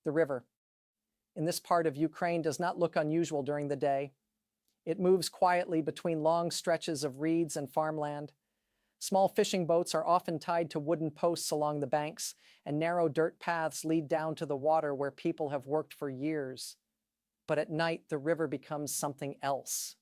The river, in this part of Ukraine, does not look unusual during the day. It moves quietly between long stretches of reeds and farmland. Small fishing boats are often tied to wooden posts along the banks, and narrow dirt paths lead down to the water where people have worked for years. But at night, the river becomes something else.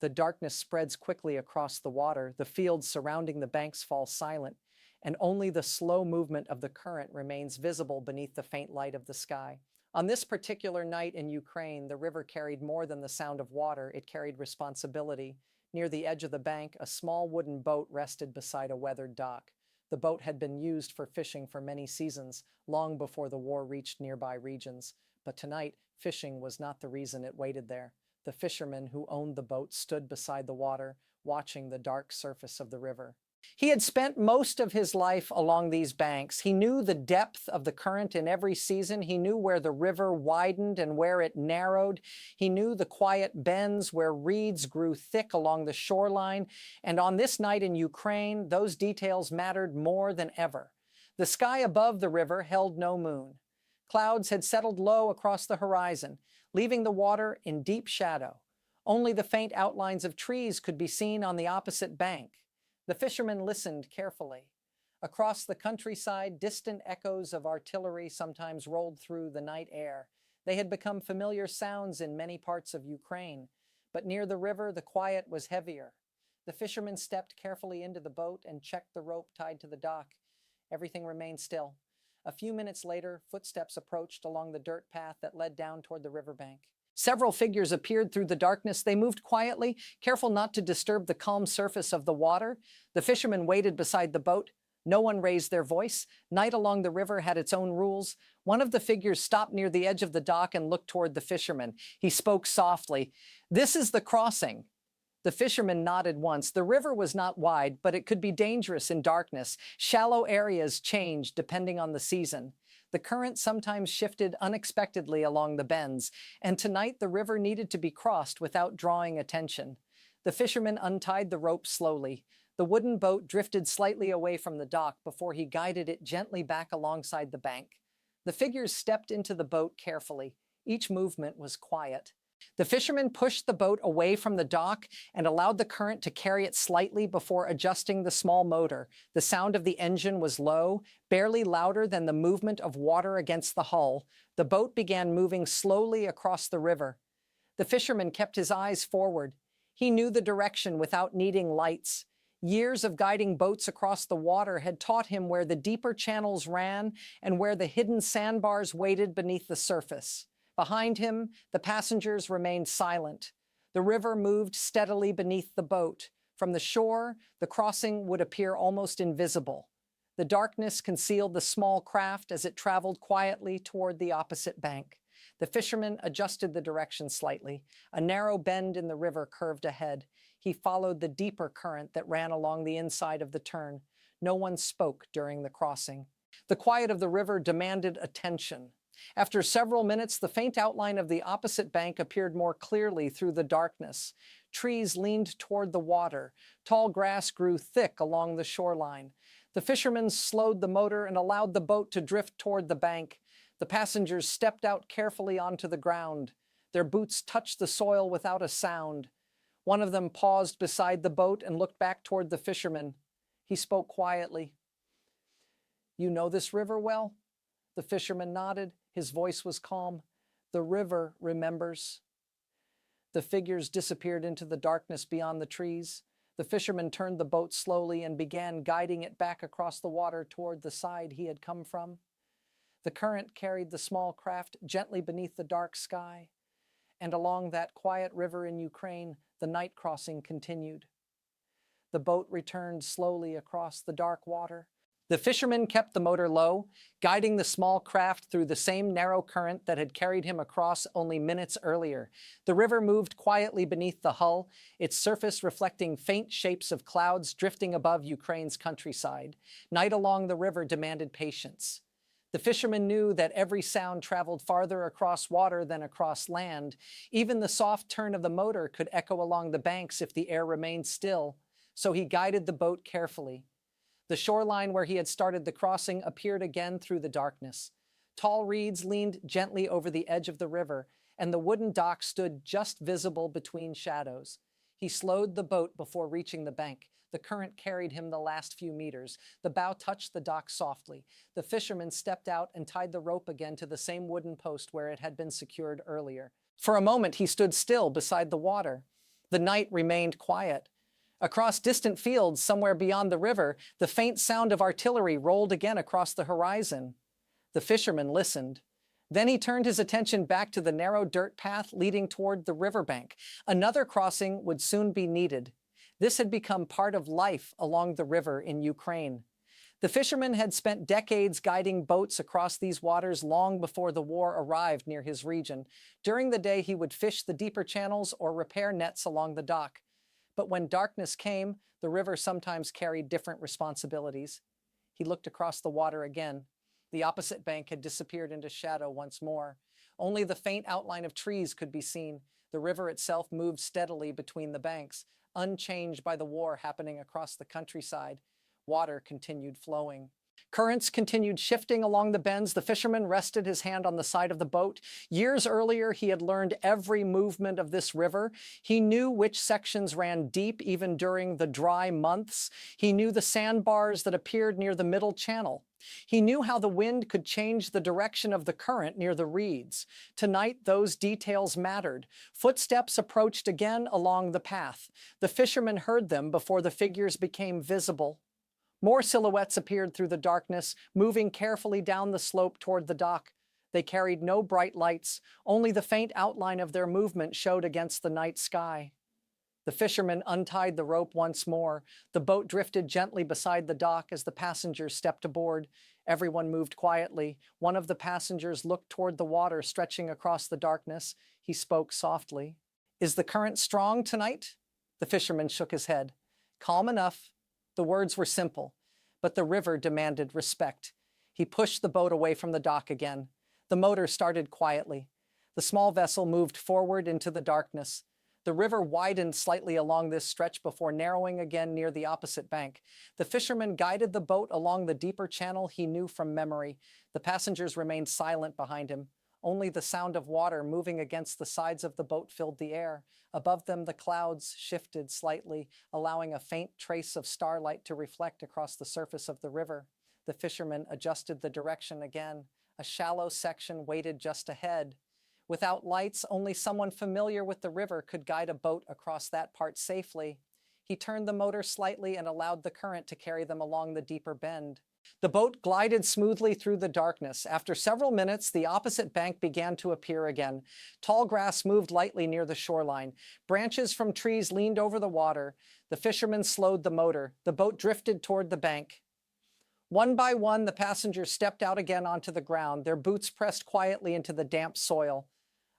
The darkness spreads quickly across the water, the fields surrounding the banks fall silent, and only the slow movement of the current remains visible beneath the faint light of the sky. On this particular night in Ukraine, the river carried more than the sound of water, it carried responsibility. Near the edge of the bank, a small wooden boat rested beside a weathered dock. The boat had been used for fishing for many seasons, long before the war reached nearby regions. But tonight, fishing was not the reason it waited there. The fisherman who owned the boat stood beside the water, watching the dark surface of the river. He had spent most of his life along these banks. He knew the depth of the current in every season. He knew where the river widened and where it narrowed. He knew the quiet bends where reeds grew thick along the shoreline. And on this night in Ukraine, those details mattered more than ever. The sky above the river held no moon. Clouds had settled low across the horizon, leaving the water in deep shadow. Only the faint outlines of trees could be seen on the opposite bank. The fisherman listened carefully. Across the countryside, distant echoes of artillery sometimes rolled through the night air. They had become familiar sounds in many parts of Ukraine, but near the river, the quiet was heavier. The fisherman stepped carefully into the boat and checked the rope tied to the dock. Everything remained still. A few minutes later, footsteps approached along the dirt path that led down toward the riverbank. Several figures appeared through the darkness. They moved quietly, careful not to disturb the calm surface of the water. The fishermen waited beside the boat. No one raised their voice. Night along the river had its own rules. One of the figures stopped near the edge of the dock and looked toward the fisherman. He spoke softly. "This is the crossing." The fisherman nodded once. The river was not wide, but it could be dangerous in darkness. Shallow areas changed depending on the season. The current sometimes shifted unexpectedly along the bends, and tonight the river needed to be crossed without drawing attention. The fisherman untied the rope slowly. The wooden boat drifted slightly away from the dock before he guided it gently back alongside the bank. The figures stepped into the boat carefully. Each movement was quiet. The fisherman pushed the boat away from the dock and allowed the current to carry it slightly before adjusting the small motor. The sound of the engine was low, barely louder than the movement of water against the hull. The boat began moving slowly across the river. The fisherman kept his eyes forward. He knew the direction without needing lights. Years of guiding boats across the water had taught him where the deeper channels ran and where the hidden sandbars waited beneath the surface. Behind him, the passengers remained silent. The river moved steadily beneath the boat. From the shore, the crossing would appear almost invisible. The darkness concealed the small craft as it traveled quietly toward the opposite bank. The fisherman adjusted the direction slightly. A narrow bend in the river curved ahead. He followed the deeper current that ran along the inside of the turn. No one spoke during the crossing. The quiet of the river demanded attention. After several minutes, the faint outline of the opposite bank appeared more clearly through the darkness. Trees leaned toward the water. Tall grass grew thick along the shoreline. The fishermen slowed the motor and allowed the boat to drift toward the bank. The passengers stepped out carefully onto the ground. Their boots touched the soil without a sound. One of them paused beside the boat and looked back toward the fishermen. He spoke quietly. "You know this river well?" The fisherman nodded. His voice was calm. "The river remembers." The figures disappeared into the darkness beyond the trees. The fisherman turned the boat slowly and began guiding it back across the water toward the side he had come from. The current carried the small craft gently beneath the dark sky. And along that quiet river in Ukraine, the night crossing continued. The boat returned slowly across the dark water. The fisherman kept the motor low, guiding the small craft through the same narrow current that had carried him across only minutes earlier. The river moved quietly beneath the hull, its surface reflecting faint shapes of clouds drifting above Ukraine's countryside. Night along the river demanded patience. The fisherman knew that every sound traveled farther across water than across land. Even the soft turn of the motor could echo along the banks if the air remained still, so he guided the boat carefully. The shoreline where he had started the crossing appeared again through the darkness. Tall reeds leaned gently over the edge of the river, and the wooden dock stood just visible between shadows. He slowed the boat before reaching the bank. The current carried him the last few meters. The bow touched the dock softly. The fisherman stepped out and tied the rope again to the same wooden post where it had been secured earlier. For a moment, he stood still beside the water. The night remained quiet. Across distant fields, somewhere beyond the river, the faint sound of artillery rolled again across the horizon. The fisherman listened. Then he turned his attention back to the narrow dirt path leading toward the riverbank. Another crossing would soon be needed. This had become part of life along the river in Ukraine. The fisherman had spent decades guiding boats across these waters long before the war arrived near his region. During the day, he would fish the deeper channels or repair nets along the dock. But when darkness came, the river sometimes carried different responsibilities. He looked across the water again. The opposite bank had disappeared into shadow once more. Only the faint outline of trees could be seen. The river itself moved steadily between the banks, unchanged by the war happening across the countryside. Water continued flowing. Currents continued shifting along the bends. The fisherman rested his hand on the side of the boat. Years earlier, he had learned every movement of this river. He knew which sections ran deep even during the dry months. He knew the sandbars that appeared near the middle channel. He knew how the wind could change the direction of the current near the reeds. Tonight, those details mattered. Footsteps approached again along the path. The fisherman heard them before the figures became visible. More silhouettes appeared through the darkness, moving carefully down the slope toward the dock. They carried no bright lights. Only the faint outline of their movement showed against the night sky. The fisherman untied the rope once more. The boat drifted gently beside the dock as the passengers stepped aboard. Everyone moved quietly. One of the passengers looked toward the water stretching across the darkness. He spoke softly. "Is the current strong tonight?" The fisherman shook his head. "Calm enough." The words were simple, but the river demanded respect. He pushed the boat away from the dock again. The motor started quietly. The small vessel moved forward into the darkness. The river widened slightly along this stretch before narrowing again near the opposite bank. The fisherman guided the boat along the deeper channel he knew from memory. The passengers remained silent behind him. Only the sound of water moving against the sides of the boat filled the air. Above them, the clouds shifted slightly, allowing a faint trace of starlight to reflect across the surface of the river. The fisherman adjusted the direction again. A shallow section waited just ahead. Without lights, only someone familiar with the river could guide a boat across that part safely. He turned the motor slightly and allowed the current to carry them along the deeper bend. The boat glided smoothly through the darkness. After several minutes, the opposite bank began to appear again. Tall grass moved lightly near the shoreline. Branches from trees leaned over the water. The fisherman slowed the motor. The boat drifted toward the bank. One by one, the passengers stepped out again onto the ground, their boots pressed quietly into the damp soil.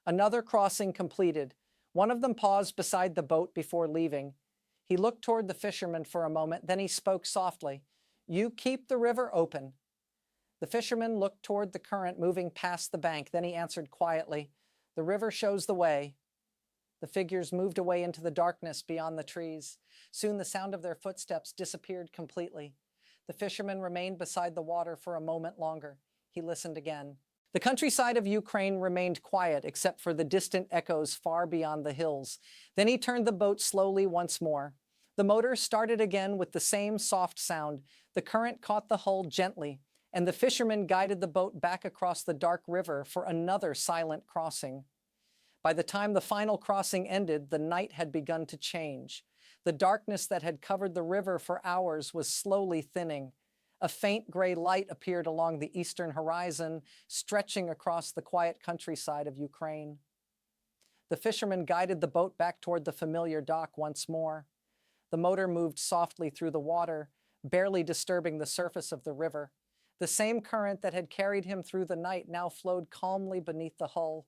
Another crossing completed. One of them paused beside the boat before leaving. He looked toward the fisherman for a moment, then he spoke softly. "You keep the river open." The fisherman looked toward the current moving past the bank. Then he answered quietly, "The river shows the way." The figures moved away into the darkness beyond the trees. Soon the sound of their footsteps disappeared completely. The fisherman remained beside the water for a moment longer. He listened again. The countryside of Ukraine remained quiet except for the distant echoes far beyond the hills. Then he turned the boat slowly once more. The motor started again with the same soft sound. The current caught the hull gently, and the fisherman guided the boat back across the dark river for another silent crossing. By the time the final crossing ended, the night had begun to change. The darkness that had covered the river for hours was slowly thinning. A faint gray light appeared along the eastern horizon, stretching across the quiet countryside of Ukraine. The fisherman guided the boat back toward the familiar dock once more. The motor moved softly through the water, barely disturbing the surface of the river. The same current that had carried him through the night now flowed calmly beneath the hull.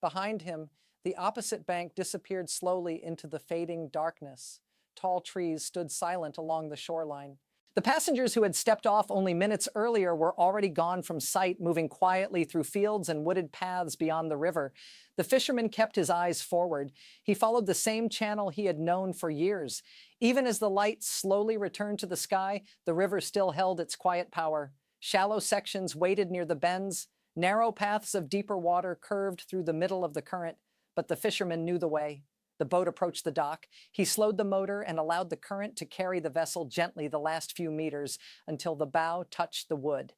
Behind him, the opposite bank disappeared slowly into the fading darkness. Tall trees stood silent along the shoreline. The passengers who had stepped off only minutes earlier were already gone from sight, moving quietly through fields and wooded paths beyond the river. The fisherman kept his eyes forward. He followed the same channel he had known for years. Even as the light slowly returned to the sky, the river still held its quiet power. Shallow sections waited near the bends. Narrow paths of deeper water curved through the middle of the current, but the fisherman knew the way. The boat approached the dock. He slowed the motor and allowed the current to carry the vessel gently the last few meters until the bow touched the wood.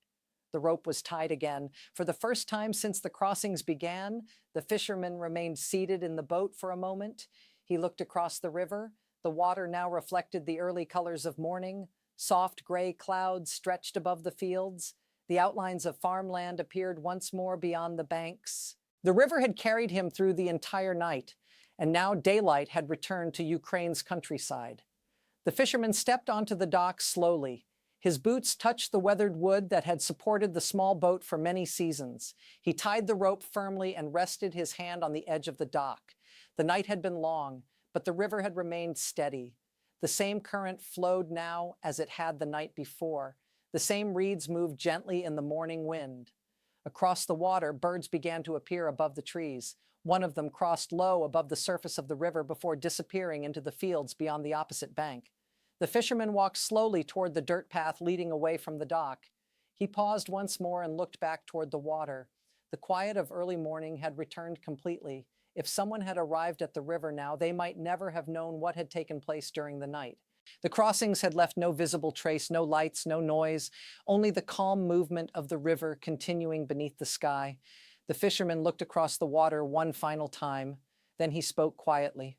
The rope was tied again. For the first time since the crossings began, the fisherman remained seated in the boat for a moment. He looked across the river. The water now reflected the early colors of morning. Soft gray clouds stretched above the fields. The outlines of farmland appeared once more beyond the banks. The river had carried him through the entire night, and now daylight had returned to Ukraine's countryside. The fisherman stepped onto the dock slowly. His boots touched the weathered wood that had supported the small boat for many seasons. He tied the rope firmly and rested his hand on the edge of the dock. The night had been long, but the river had remained steady. The same current flowed now as it had the night before. The same reeds moved gently in the morning wind. Across the water, birds began to appear above the trees. One of them crossed low above the surface of the river before disappearing into the fields beyond the opposite bank. The fisherman walked slowly toward the dirt path leading away from the dock. He paused once more and looked back toward the water. The quiet of early morning had returned completely. If someone had arrived at the river now, they might never have known what had taken place during the night. The crossings had left no visible trace, no lights, no noise, only the calm movement of the river continuing beneath the sky. The fisherman looked across the water one final time. Then he spoke quietly.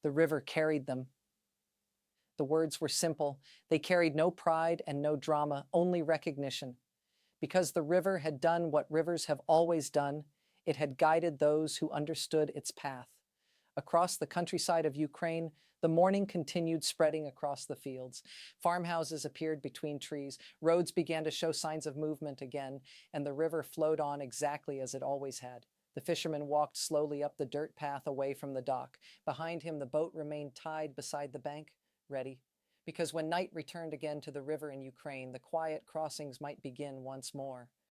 The river carried them. The words were simple. They carried no pride and no drama, only recognition. Because the river had done what rivers have always done, it had guided those who understood its path. Across the countryside of Ukraine, the morning continued spreading across the fields. Farmhouses appeared between trees. Roads began to show signs of movement again, and the river flowed on exactly as it always had. The fisherman walked slowly up the dirt path away from the dock. Behind him, the boat remained tied beside the bank, ready. Because when night returned again to the river in Ukraine, the quiet crossings might begin once more.